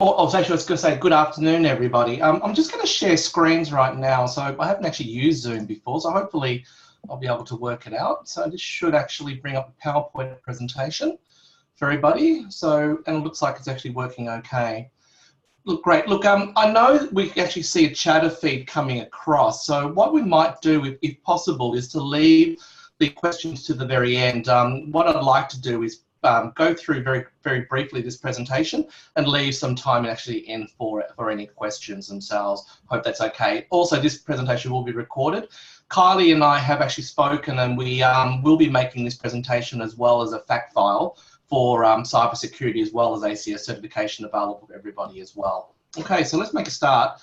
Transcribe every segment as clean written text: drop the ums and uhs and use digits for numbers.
Actually, I was going to say good afternoon, everybody. I'm just going to share screens right now. So I haven't actually used Zoom before, so hopefully I'll be able to work it out. So this should actually bring up a PowerPoint presentation for everybody. So, and it looks like it's actually working okay. Look, great. Look, I know we actually see a chatter feed coming across. So what we might do, if possible, is to leave the questions to the very end. What I'd like to do is go through very briefly this presentation and leave some time actually in for any questions themselves. Hope that's okay. Also, this presentation will be recorded. Kylie and I have actually spoken, and we will be making this presentation as well as a fact file for cybersecurity as well as ACS certification available for everybody as well. Okay, so let's make a start.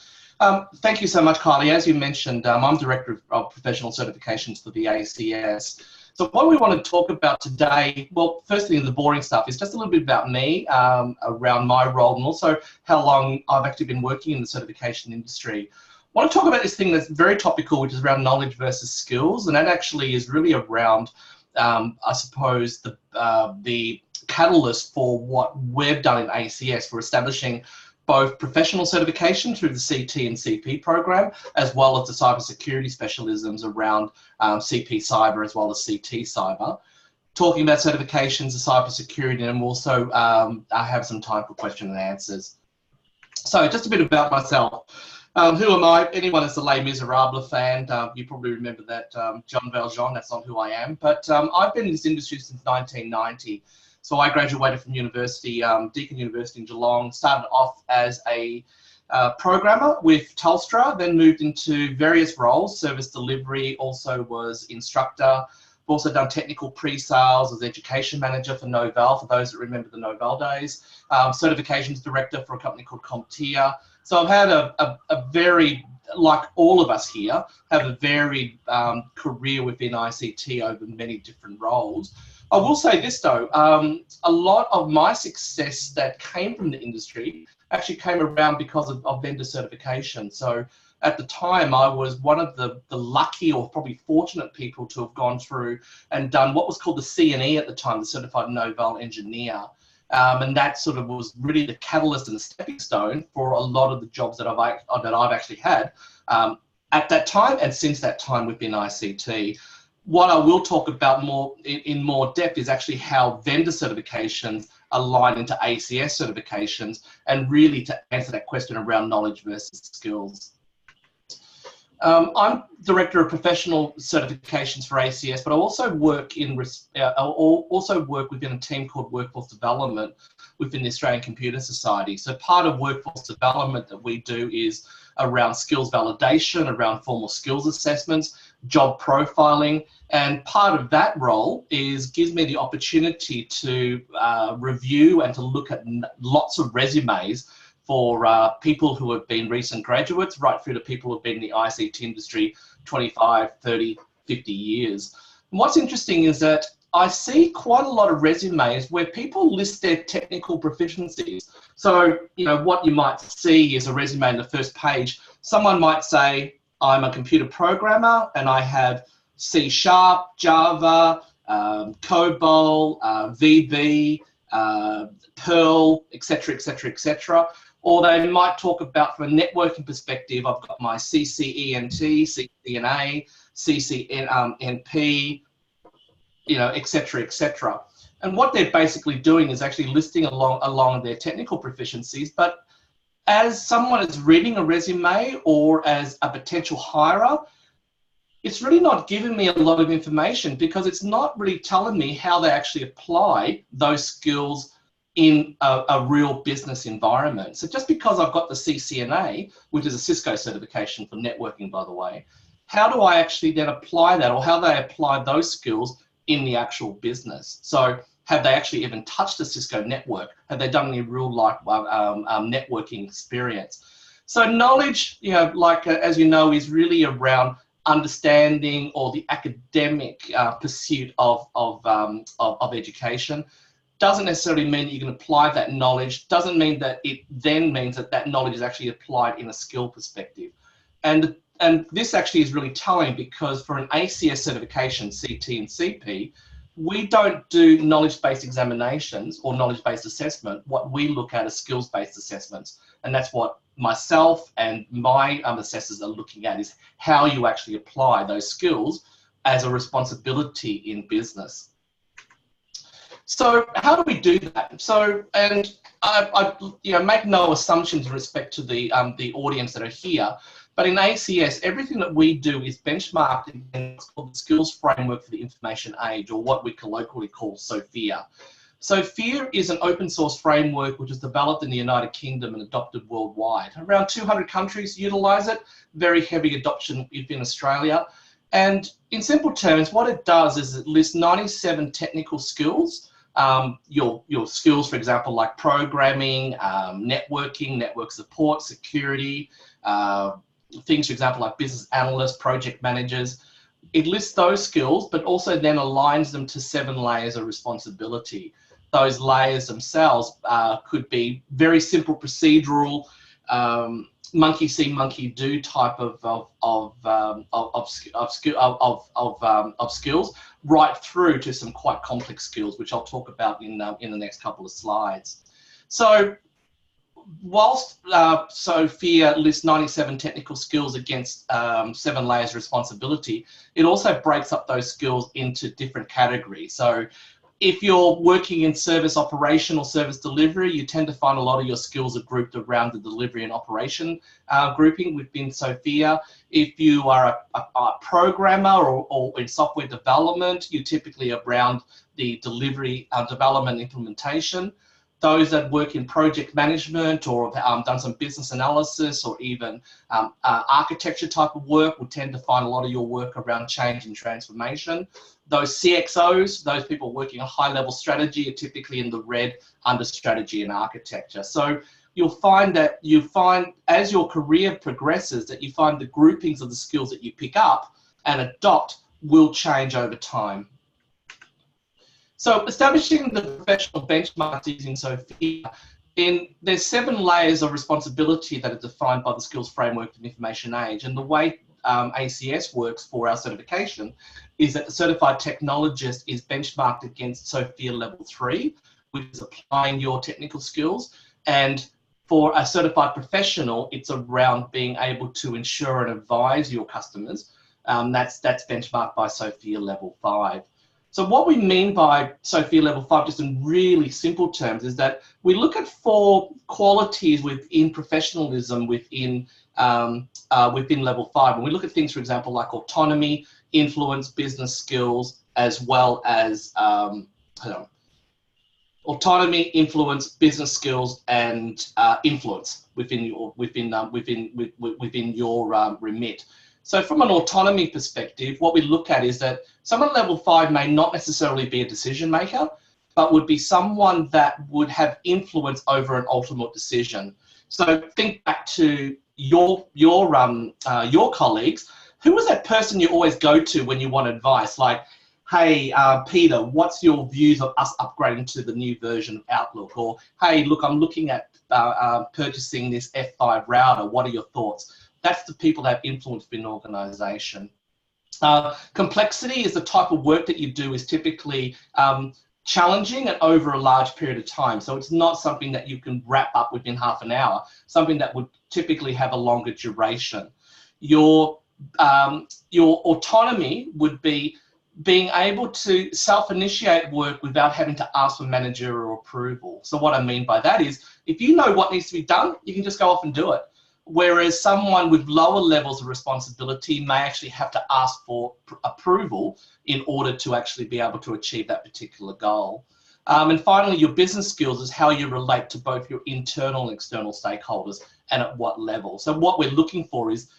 Thank you so much, Kylie. As you mentioned, I'm Director of Professional Certifications for the ACS. So what we want to talk about today, well, firstly, the boring stuff is just a little bit about me, around my role, and also how long I've actually been working in the certification industry. I want to talk about this thing that's very topical, which is around knowledge versus skills, and that actually is really around, I suppose, the catalyst for what we've done in ACS for establishing both professional certification through the CT and CP program, as well as the cybersecurity specialisms around CP Cyber as well as CT Cyber. Talking about certifications of cybersecurity, and also I have some time for question and answers. So just a bit about myself. Who am I? Anyone that's a Les Miserables fan, you probably remember that Jean Valjean, that's not who I am. But I've been in this industry since 1990. So I graduated from university, Deakin University in Geelong, started off as a programmer with Telstra, then moved into various roles, service delivery, also was instructor. I've also done technical pre-sales as education manager for Novell, for those that remember the Novell days, certifications director for a company called CompTIA. So I've had a very, like all of us here, have a varied career within ICT over many different roles. I will say this though, a lot of my success that came from the industry actually came around because of vendor certification. So at the time, I was one of the lucky or probably fortunate people to have gone through and done what was called the CNE at the time, the Certified Novell Engineer. And that sort of was really the catalyst and the stepping stone for a lot of the jobs that I've actually had at that time and since that time within ICT. What I will talk about in more depth is actually how vendor certifications align into ACS certifications, and really to answer that question around knowledge versus skills. I'm Director of Professional Certifications for ACS, but I also work within a team called Workforce Development within the Australian Computer Society. So part of workforce development that we do is around skills validation, around formal skills assessments, job profiling, and part of that role gives me the opportunity to review and to look at lots of resumes for people who have been recent graduates, right through to people who have been in the ICT industry 25, 30, 50 years. And what's interesting is that I see quite a lot of resumes where people list their technical proficiencies. So, you know, what you might see is a resume in the first page. Someone might say, I'm a computer programmer and I have C#, Java, COBOL, VB, Perl, etc., etc., etc. Or they might talk about, from a networking perspective, I've got my CCENT, CCNA, CCNP, you know, etc., etc. And what they're basically doing is actually listing along their technical proficiencies. But as someone is reading a resume or as a potential hirer, it's really not giving me a lot of information, because it's not really telling me how they actually apply those skills in a real business environment. So just because I've got the CCNA, which is a Cisco certification for networking, by the way, how do I actually then apply that, or how they apply those skills in the actual business? So have they actually even touched a Cisco network? Have they done any real life networking experience? So knowledge, you know, like as you know, is really around understanding or the academic pursuit of education. Doesn't necessarily mean that you can apply that knowledge. Doesn't mean that it then means that that knowledge is actually applied in a skill perspective. And this actually is really telling, because for an ACS certification, CT and CP, we don't do knowledge-based examinations or knowledge-based assessment. What we look at is skills-based assessments, and that's what myself and my assessors are looking at, is how you actually apply those skills as a responsibility in business. So how do we do that? So, and I make no assumptions in respect to the audience that are here, but in ACS, everything that we do is benchmarked against the skills framework for the information age, or what we colloquially call SFIA. SFIA is an open source framework which is developed in the United Kingdom and adopted worldwide. Around 200 countries utilize it, very heavy adoption within Australia. And in simple terms, what it does is it lists 97 technical skills. Your skills, for example, like programming, networking, network support, security, things, for example, like business analysts, project managers. It lists those skills, but also then aligns them to 7 layers of responsibility. Those layers themselves could be very simple procedural, monkey see, monkey do type of skills, right through to some quite complex skills, which I'll talk about in the next couple of slides. So, whilst SFIA lists 97 technical skills against 7 layers of responsibility, it also breaks up those skills into different categories. So if you're working in service operation or service delivery, you tend to find a lot of your skills are grouped around the delivery and operation grouping within SFIA. If you are a programmer or in software development, you typically around the delivery, development, implementation. Those that work in project management or have done some business analysis or even architecture type of work will tend to find a lot of your work around change and transformation. Those CXOs, those people working on high-level strategy, are typically in the red under strategy and architecture. So you'll find that as your career progresses that you find the groupings of the skills that you pick up and adopt will change over time. So establishing the professional benchmarks using SFIA, there's 7 layers of responsibility that are defined by the skills framework of the information age. And the way ACS works for our certification is that the certified technologist is benchmarked against SFIA level 3, which is applying your technical skills. And for a certified professional, it's around being able to ensure and advise your customers. That's benchmarked by SFIA level 5. So what we mean by SFIA level 5, just in really simple terms, is that we look at 4 qualities within professionalism within level 5. And we look at things, for example, like autonomy, influence, business skills, as well as autonomy, influence, business skills, and influence within your remit. So from an autonomy perspective, what we look at is that someone at level 5 may not necessarily be a decision maker, but would be someone that would have influence over an ultimate decision. So think back to your colleagues. Who was that person you always go to when you want advice? Like, hey, Peter, what's your views of us upgrading to the new version of Outlook? Or, hey, look, I'm looking at purchasing this F5 router. What are your thoughts? That's the people that have influence within an organization. Complexity is the type of work that you do is typically challenging and over a large period of time. So it's not something that you can wrap up within half an hour, something that would typically have a longer duration. Your autonomy would be being able to self-initiate work without having to ask for managerial approval. So what I mean by that is, if you know what needs to be done, you can just go off and do it. Whereas someone with lower levels of responsibility may actually have to ask for approval in order to actually be able to achieve that particular goal. And finally, your business skills is how you relate to both your internal and external stakeholders and at what level. So what we're looking for is,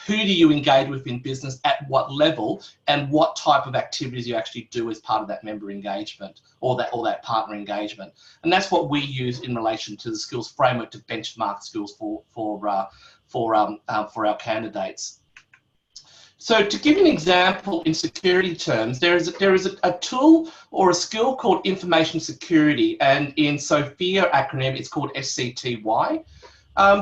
who do you engage with in business at what level, and what type of activities you actually do as part of that member engagement or that partner engagement. And that's what we use in relation to the skills framework to benchmark skills for our candidates. So to give you an example in security terms, there is a tool or a skill called information security, and in SFIA acronym it's called SCTY.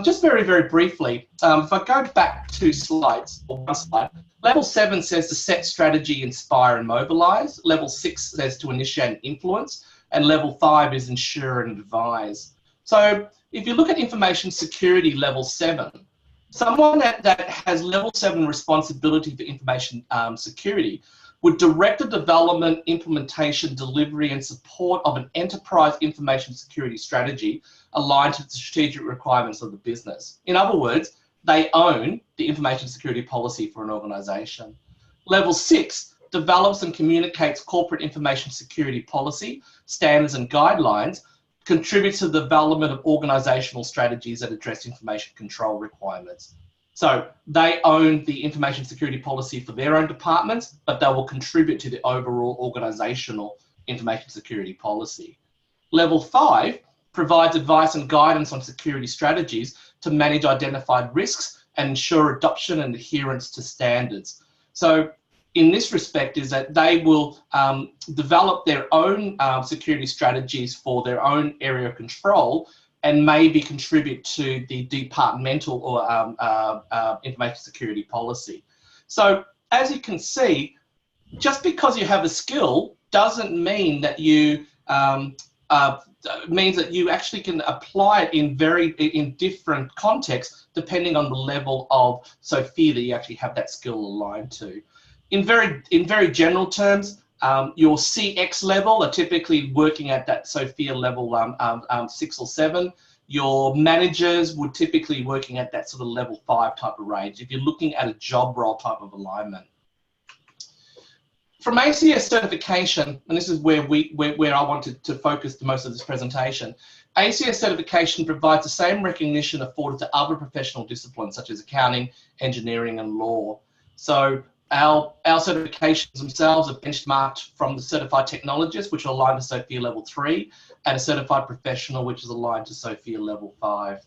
Just very, very briefly, if I go back 2 slides, or 1 slide, level 7 says to set strategy, inspire and mobilize. Level 6 says to initiate and influence. And level 5 is ensure and advise. So if you look at information security level 7, someone that has level 7 responsibility for information security would direct the development, implementation, delivery and support of an enterprise information security strategy aligned to the strategic requirements of the business. In other words, they own the information security policy for an organization. Level 6 develops and communicates corporate information security policy, standards and guidelines, contributes to the development of organizational strategies that address information control requirements. So they own the information security policy for their own departments, but they will contribute to the overall organizational information security policy. Level 5 provides advice and guidance on security strategies to manage identified risks and ensure adoption and adherence to standards. So in this respect is that they will develop their own security strategies for their own area of control and maybe contribute to the departmental or information security policy. So as you can see, just because you have a skill doesn't mean that you actually can apply it in different contexts depending on the level of SFIA that you actually have that skill aligned to. In very general terms, your CX level are typically working at that SFIA level 6 or 7. Your managers would typically working at that sort of level 5 type of range if you're looking at a job role type of alignment. From ACS certification, and this is where I wanted to focus the most of this presentation, ACS certification provides the same recognition afforded to other professional disciplines such as accounting, engineering and law. So our certifications themselves are benchmarked from the certified technologist, which are aligned to SFIA level 3, and a certified professional, which is aligned to SFIA level 5.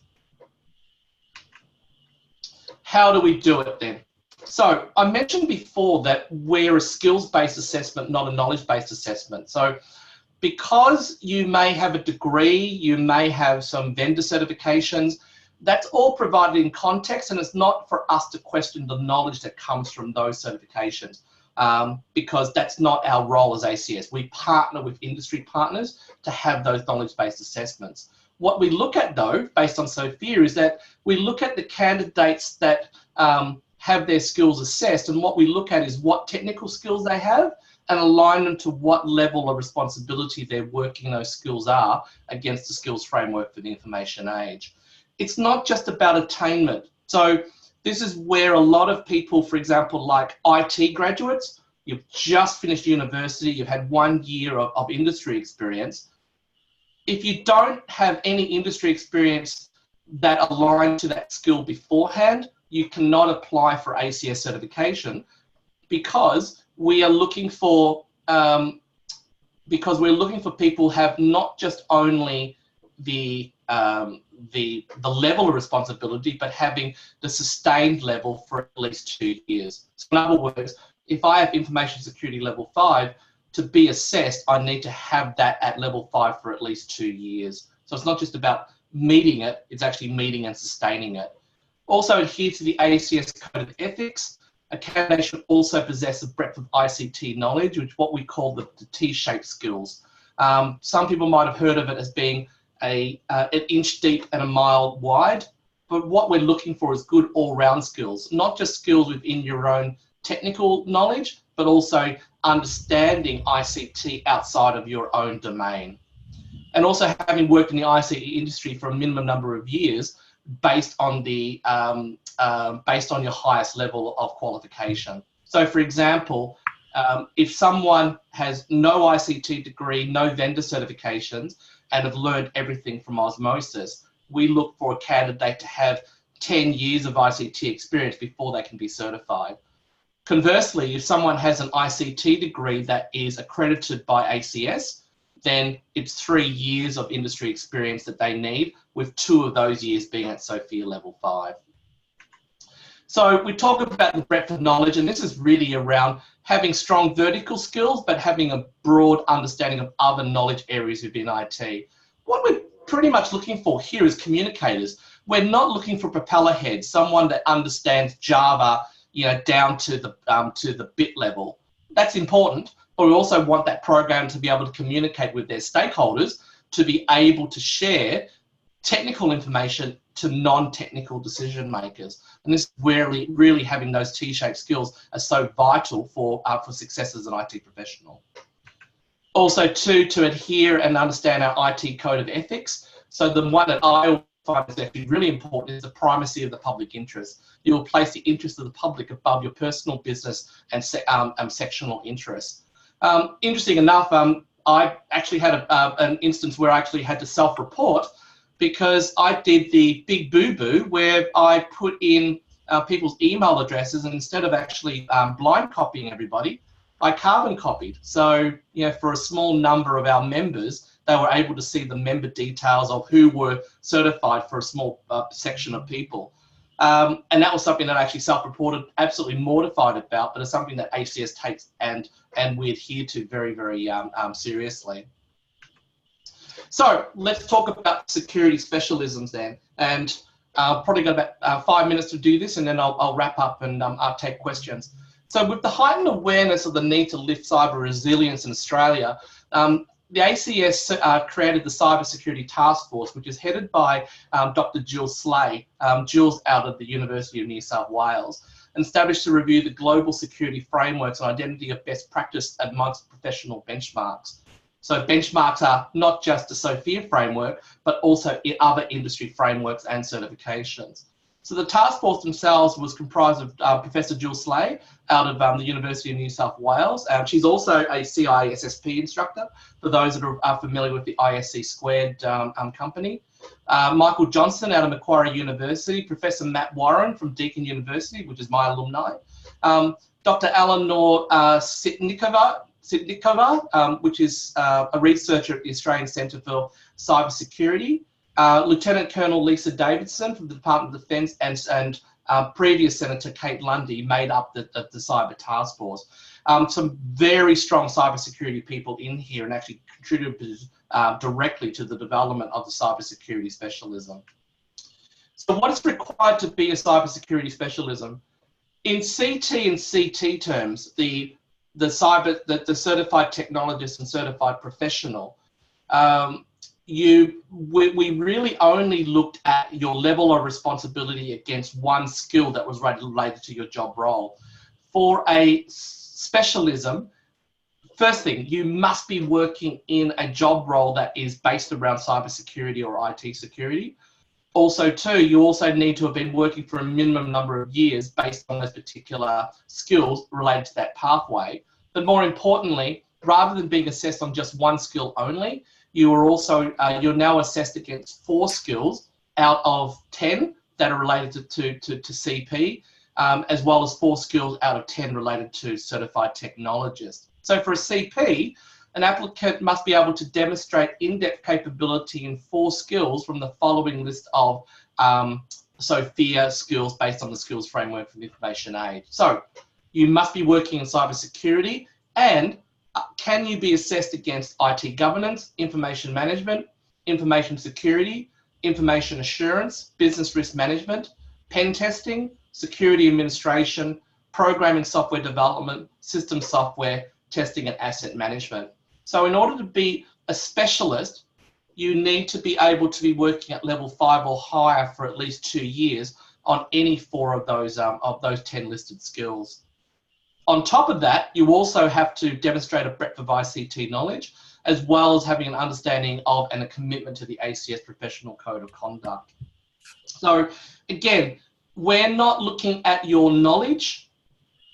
How do we do it then? So I mentioned before that we're a skills-based assessment, not a knowledge-based assessment. So because you may have a degree, you may have some vendor certifications, that's all provided in context, and it's not for us to question the knowledge that comes from those certifications because that's not our role as ACS. We partner with industry partners to have those knowledge-based assessments. What we look at though, based on SFIA, is that we look at the candidates that have their skills assessed, and what we look at is what technical skills they have and align them to what level of responsibility their working those skills are against the skills framework for the information age. It's not just about attainment. So this is where a lot of people, for example, like IT graduates, you've just finished university, you've had 1 year of industry experience. If you don't have any industry experience that aligns to that skill beforehand, you cannot apply for ACS certification because we are looking for people who have not just only the level of responsibility, but having the sustained level for at least 2 years. So in other words, if I have information security level 5, to be assessed, I need to have that at level 5 for at least 2 years. So it's not just about meeting it, it's actually meeting and sustaining it. Also adhere to the ACS Code of Ethics. A candidate should also possess a breadth of ICT knowledge, which is what we call the T-shaped skills. Some people might have heard of it as being an inch deep and a mile wide, but what we're looking for is good all-round skills, not just skills within your own technical knowledge, but also understanding ICT outside of your own domain. And also having worked in the ICT industry for a minimum number of years based on the based on your highest level of qualification. So for example, if someone has no ICT degree, no vendor certifications, and have learned everything from osmosis, we look for a candidate to have 10 years of ICT experience before they can be certified. Conversely, if someone has an ICT degree that is accredited by ACS, then it's 3 years of industry experience that they need, with 2 of those years being at SFIA level 5. So we talk about the breadth of knowledge, and this is really around having strong vertical skills, but having a broad understanding of other knowledge areas within IT. What we're pretty much looking for here is communicators. we're not looking for propeller heads, someone that understands Java, down to the bit level. That's important, but we also want that program to be able to communicate with their stakeholders, to be able to share technical information to non-technical decision makers. And this really having those T-shaped skills are so vital for success as an IT professional. Also, to adhere and understand our IT code of ethics. So the one that I find is actually really important is the primacy of the public interest. You will place the interest of the public above your personal business and sectional interests. Interesting enough, I actually had an instance where I actually had to self-report because I did the big boo-boo where I put in people's email addresses, and instead of actually blind copying everybody, I carbon copied. So, for a small number of our members, they were able to see the member details of who were certified for a small section of people. And that was something that I actually self-reported, absolutely mortified about, but it's something that ACS takes and we adhere to very, very seriously. So let's talk about security specialisms then. And probably got about 5 minutes to do this, and then I'll wrap up and I'll take questions. So with the heightened awareness of the need to lift cyber resilience in Australia, the ACS created the Cybersecurity Task Force, which is headed by Dr. Jules Slay. Jules out of the University of New South Wales, and established to review the global security frameworks and identity of best practice amongst professional benchmarks. So benchmarks are not just the SFIA framework, but also other industry frameworks and certifications. So the task force themselves was comprised of Professor Jules Slay out of the University of New South Wales. She's also a CISSP instructor, for those that are familiar with the ISC Qld company. Michael Johnson out of Macquarie University, Professor Matt Warren from Deakin University, which is my alumni, Dr. Eleanor Sitnikova, which is a researcher at the Australian Centre for Cybersecurity, Lieutenant Colonel Lisa Davidson from the Department of Defence, and previous Senator Kate Lundy made up the Cyber Task Force. Some very strong cybersecurity people in here and actually contributed directly to the development of the cybersecurity specialism. So what is required to be a cybersecurity specialism? In CT and CT terms, the certified technologist and certified professional, we really only looked at your level of responsibility against one skill that was related to your job role. For a specialism, first thing, you must be working in a job role that is based around cybersecurity or IT security. Also, too, you also need to have been working for a minimum number of years based on those particular skills related to that pathway. But more importantly, rather than being assessed on just one skill only, you are also you're now assessed against 4 skills out of 10 that are related to CP, as well as 4 skills out of 10 related to certified technologists. So for a CP, an applicant must be able to demonstrate in-depth capability in 4 skills from the following list of SFIA skills based on the skills framework for the information age. So you must be working in cybersecurity, and can you be assessed against IT governance, information management, information security, information assurance, business risk management, pen testing, security administration, programming software development, system software testing, and asset management. So in order to be a specialist, you need to be able to be working at level 5 or higher for at least 2 years on any 4 of those 10 listed skills. On top of that, you also have to demonstrate a breadth of ICT knowledge, as well as having an understanding of and a commitment to the ACS Professional Code of Conduct. So again, we're not looking at your knowledge.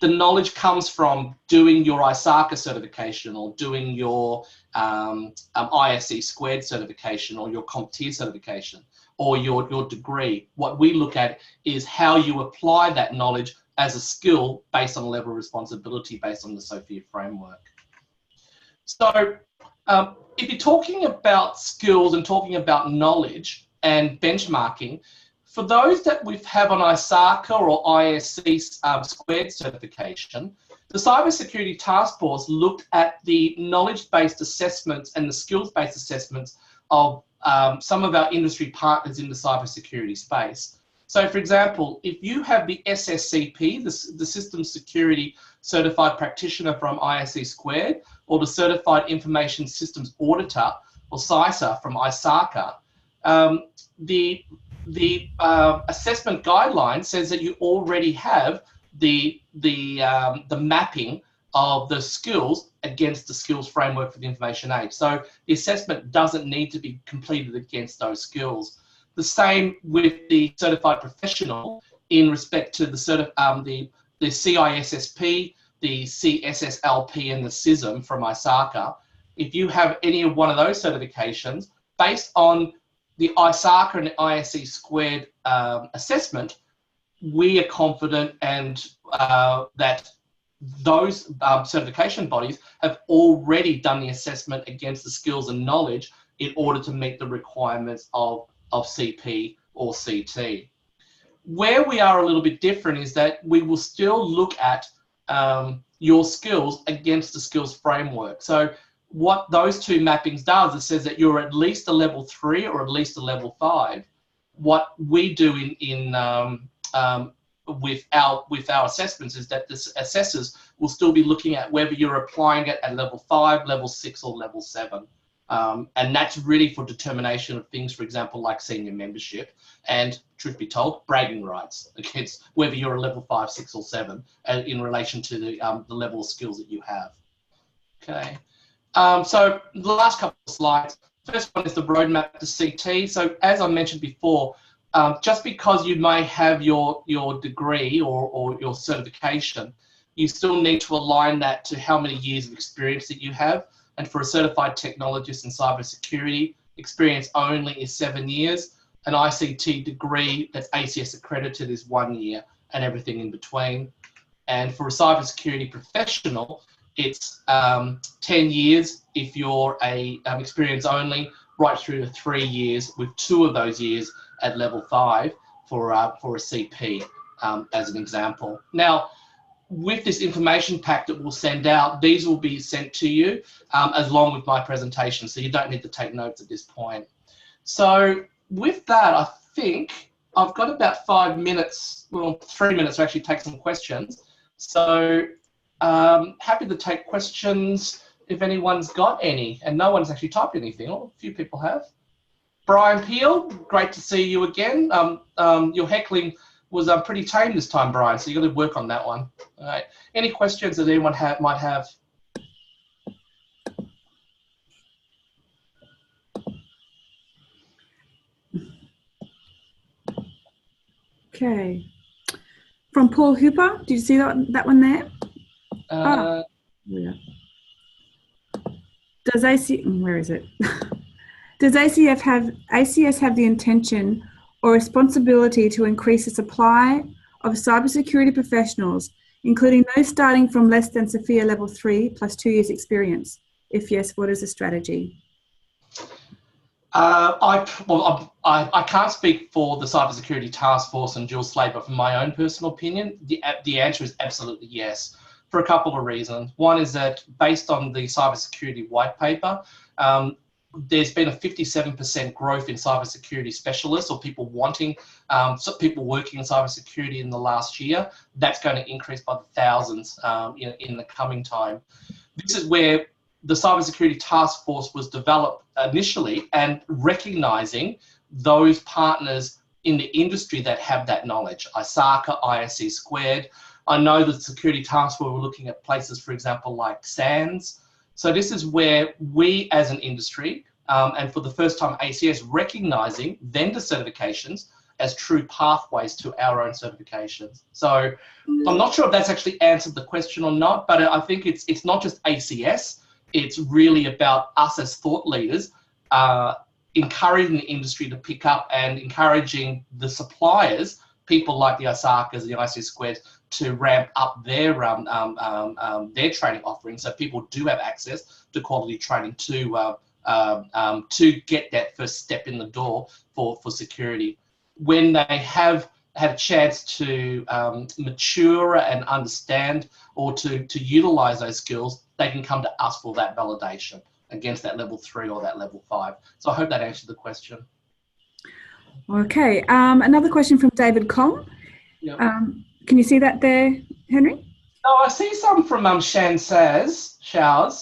The knowledge comes from doing your ICASA certification, or doing your ISC Qld certification, or your CompTIA certification, or your degree. What we look at is how you apply that knowledge as a skill based on a level of responsibility based on the SFIA framework. So if you're talking about skills and talking about knowledge and benchmarking, for those that we have on ICASA or ISC Qld certification, the Cybersecurity Task Force looked at the knowledge-based assessments and the skills-based assessments of some of our industry partners in the cybersecurity space. So for example, if you have the SSCP, the System Security Certified Practitioner from ICASA Qld, or the Certified Information Systems Auditor, or CISA from ICASA, the assessment guideline says that you already have the mapping of the skills against the skills framework for the information age. So the assessment doesn't need to be completed against those skills. The same with the certified professional in respect to the CISSP, the CSSLP, and the CISM from ICASA. If you have any of one of those certifications, based on the ICASA and the ICS Qld assessment, we are confident and that those certification bodies have already done the assessment against the skills and knowledge in order to meet the requirements of CP or CT. Where we are a little bit different is that we will still look at your skills against the skills framework. So what those two mappings does, it says that you're at least a level 3 or at least a level 5. What we do with our assessments is that the assessors will still be looking at whether you're applying it at level 5, level 6, or level 7. And that's really for determination of things, for example, like senior membership and, truth be told, bragging rights against whether you're a level 5, 6, or 7 in relation to the level of skills that you have. Okay. So the last couple of slides. First one is the roadmap to CT. So as I mentioned before, just because you may have your degree or your certification, you still need to align that to how many years of experience that you have. And for a certified technologist in cybersecurity, experience only is 7 years. An ICT degree that's ACS accredited is 1 year, and everything in between. And for a cybersecurity professional, it's 10 years if you're a experience only, right through to 3 years, with 2 of those years at level 5 for a CP, as an example. Now, with this information pack that we'll send out, these will be sent to you along with my presentation, so you don't need to take notes at this point. So with that, I think I've got about 5 minutes, well, 3 minutes to actually take some questions. So happy to take questions if anyone's got any, and no one's actually typed anything. Oh, a few people have. Brian Peel, great to see you again. Your heckling was pretty tame this time, Brian, so you've got to work on that one. All right. Any questions that anyone might have? Okay. From Paul Hooper, did you see that one there? Yeah. Does where is it? Does ACS have the intention or responsibility to increase the supply of cybersecurity professionals, including those starting from less than SFIA level 3 plus 2 years experience? If yes, what is the strategy? I can't speak for the Cybersecurity Task Force and Jules Slade, but from my own personal opinion, the answer is absolutely yes, for a couple of reasons. One is that based on the cybersecurity white paper, there's been a 57% growth in cybersecurity specialists or people wanting, people working in cybersecurity in the last year. That's going to increase by the thousands in the coming time. This is where the Cybersecurity Task Force was developed initially, and recognizing those partners in the industry that have that knowledge. ICASA, ICS Qld. I know the Security Task Force were looking at places, for example, like SANS. So this is where we as an industry, and for the first time ACS, recognizing vendor certifications as true pathways to our own certifications. So I'm not sure if that's actually answered the question or not, but I think it's not just ACS, it's really about us as thought leaders, encouraging the industry to pick up and encouraging the suppliers, people like the ICASAs, the ICS Qld, to ramp up their training offerings, so people do have access to quality training to get that first step in the door for security. When they have had a chance to mature and understand or to utilize those skills, they can come to us for that validation. against that level 3 or that level 5. So I hope that answered the question. Okay, another question from David Kong. Yep. Can you see that there, Henry? No, I see some from Shan Showers,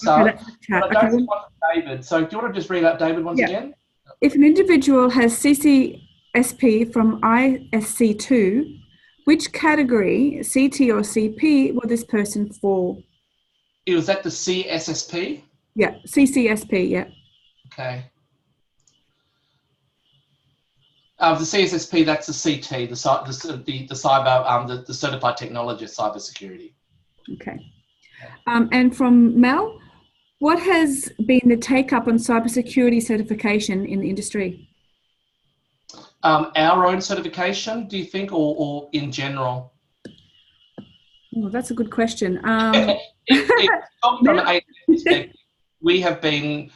Okay, that's the chat. but I don't see one from David. So do you want to just read out David once again? If an individual has CCSP from ISC2, which category, CT or CP, will this person fall? Was that the CSSP? Yeah, CCSP, yeah. Okay. The CSSP, that's the CT, the cyber, the Certified Technologist Cybersecurity. Okay. And from Mel, what has been the take-up on cybersecurity certification in the industry? Our own certification, do you think, or in general? Oh, that's a good question. From an ACS perspective, we have been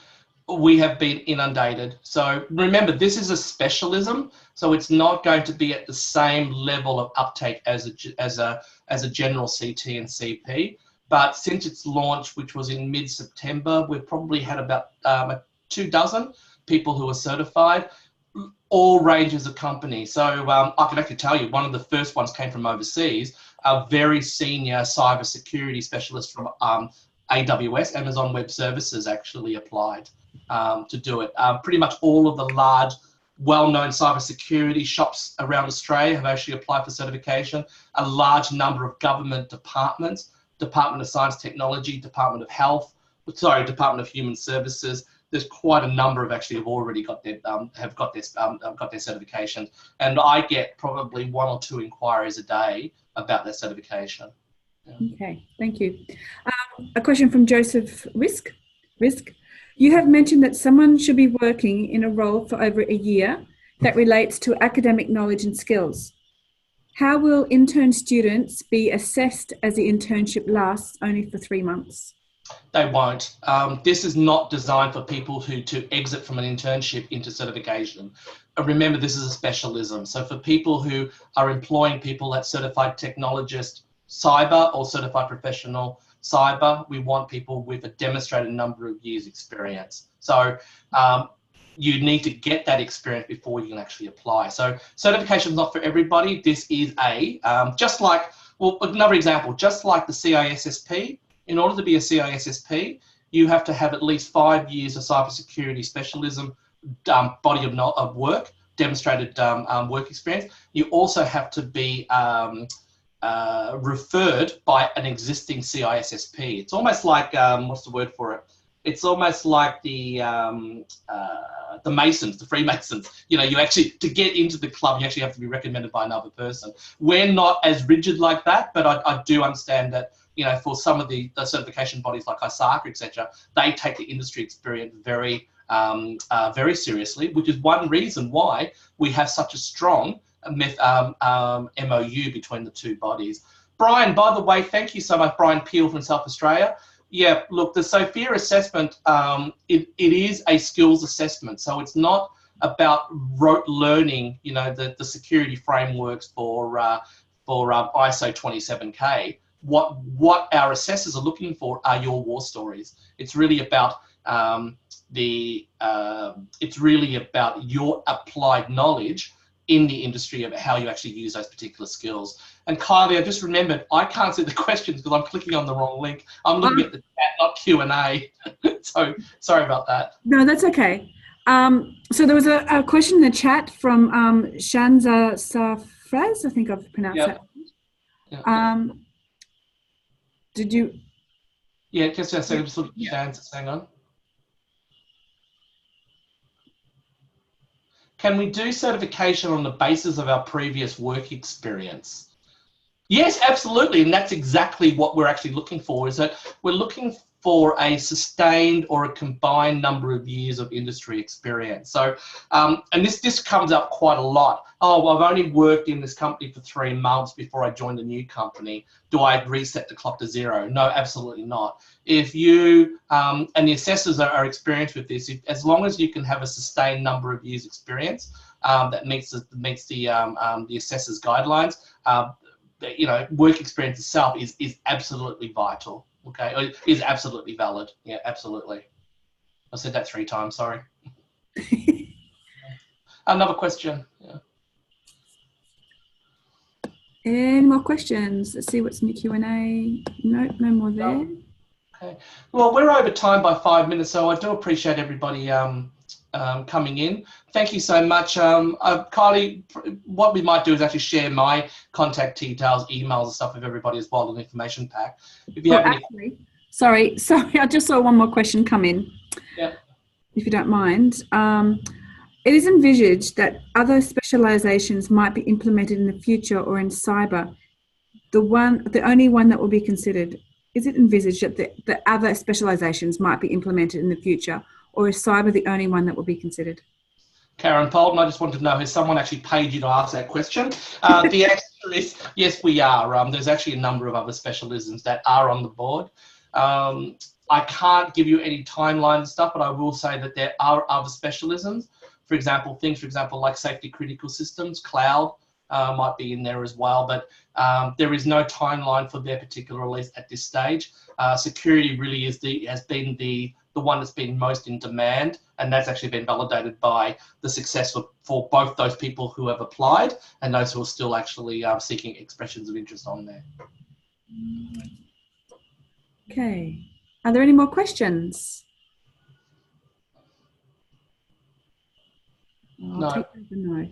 inundated. So remember, this is a specialism, so it's not going to be at the same level of uptake as a general CT and CP. But since its launch, which was in mid-September, we've probably had about 24 people who are certified, all ranges of companies. So I can actually tell you, one of the first ones came from overseas, a very senior cybersecurity specialist from AWS, Amazon Web Services, actually applied to do it. Pretty much all of the large, well-known cybersecurity shops around Australia have actually applied for certification. A large number of government departments, Department of Science Technology, Department of Health, Department of Human Services. There's quite a number of actually have already got their certification, and I get probably 1 or 2 inquiries a day about their certification. Yeah. Okay, thank you. A question from Joseph Risk. You have mentioned that someone should be working in a role for over a year that relates to academic knowledge and skills. How will intern students be assessed as the internship lasts only for 3 months? They won't. This is not designed for people to exit from an internship into certification. Remember, this is a specialism. So for people who are employing people at certified technologist cyber or certified professional cyber, we want people with a demonstrated number of years experience. So you need to get that experience before you can actually apply. So certification is not for everybody. This is just like, well, another example, just like the CISSP. In order to be a CISSP, you have to have at least 5 years of cybersecurity specialism, body of work, demonstrated work experience. You also have to be referred by an existing CISSP. It's almost like, what's the word for it? It's almost like the Masons, the Freemasons. You know, you actually, to get into the club, you actually have to be recommended by another person. We're not as rigid like that, but I do understand that, you know, for some of the certification bodies like ICASA, etc., they take the industry experience very, very seriously, which is one reason why we have such a strong MOU between the two bodies. Brian, by the way, thank you so much, Brian Peel from South Australia. Yeah, look, the SFIA assessment, it is a skills assessment, so it's not about rote learning, you know, the security frameworks for ISO 27K. What our assessors are looking for are your war stories. It's really about your applied knowledge in the industry of how you actually use those particular skills. And Kylie, I just remembered, I can't see the questions because I'm clicking on the wrong link. I'm looking at the chat, not Q&A. So sorry about that. No, that's okay. So there was a question in the chat from Shanza Safraz, I think I've pronounced that. Yep. Did you? Yeah, just a second, just look at Shanza, hang on. Can we do certification on the basis of our previous work experience? Yes, absolutely, and that's exactly what we're actually looking for, is that we're looking for a sustained or a combined number of years of industry experience. So, and this comes up quite a lot. Oh, well, I've only worked in this company for 3 months before I joined a new company. Do I reset the clock to 0? No, absolutely not. If you, and the assessors are experienced with this, as long as you can have a sustained number of years experience that meets the assessor's guidelines, you know, work experience itself is absolutely vital. Okay, is absolutely valid. Yeah, absolutely. I said that 3 times, sorry. Another question. Yeah. Any more questions? Let's see what's in the Q&A. Nope, no more there. Okay. Well, we're over time by 5 minutes, so I do appreciate everybody coming in. Thank you so much. Kylie, what we might do is actually share my contact details, emails and stuff with everybody as well, an information pack. If you have any... Actually, sorry, I just saw one more question come in. Yeah. If you don't mind. It is envisaged that other specializations might be implemented in the future or in cyber, the only one that will be considered. Is it envisaged that the other specializations might be implemented in the future, or is cyber the only one that will be considered? Karen Polton, I just wanted to know, has someone actually paid you to ask that question? The answer is yes, we are. There's actually a number of other specialisms that are on the board. I can't give you any timeline and stuff, but I will say that there are other specialisms. For example, like safety critical systems, cloud might be in there as well, but there is no timeline for their particular release at this stage. Security really has been the one that's been most in demand, and that's actually been validated by the success for both those people who have applied and those who are still actually seeking expressions of interest on there. Okay. Are there any more questions? No. No.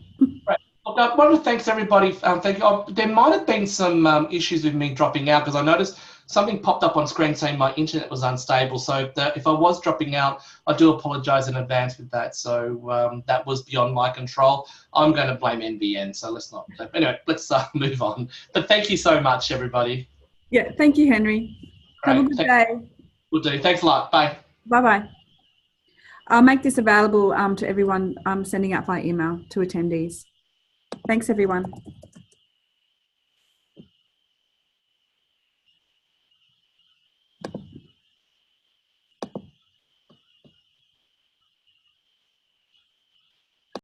Right. Look, I want to thank everybody. Thank you. There might have been some issues with me dropping out because I noticed something popped up on screen saying my internet was unstable. So if I was dropping out, I do apologise in advance with that. So that was beyond my control. I'm going to blame NBN. So let's not. Anyway, let's move on. But thank you so much, everybody. Yeah. Thank you, Henry. Great. Have a good day. Will do. Thanks a lot. Bye. Bye-bye. I'll make this available to everyone. I'm sending out via email to attendees. Thanks, everyone.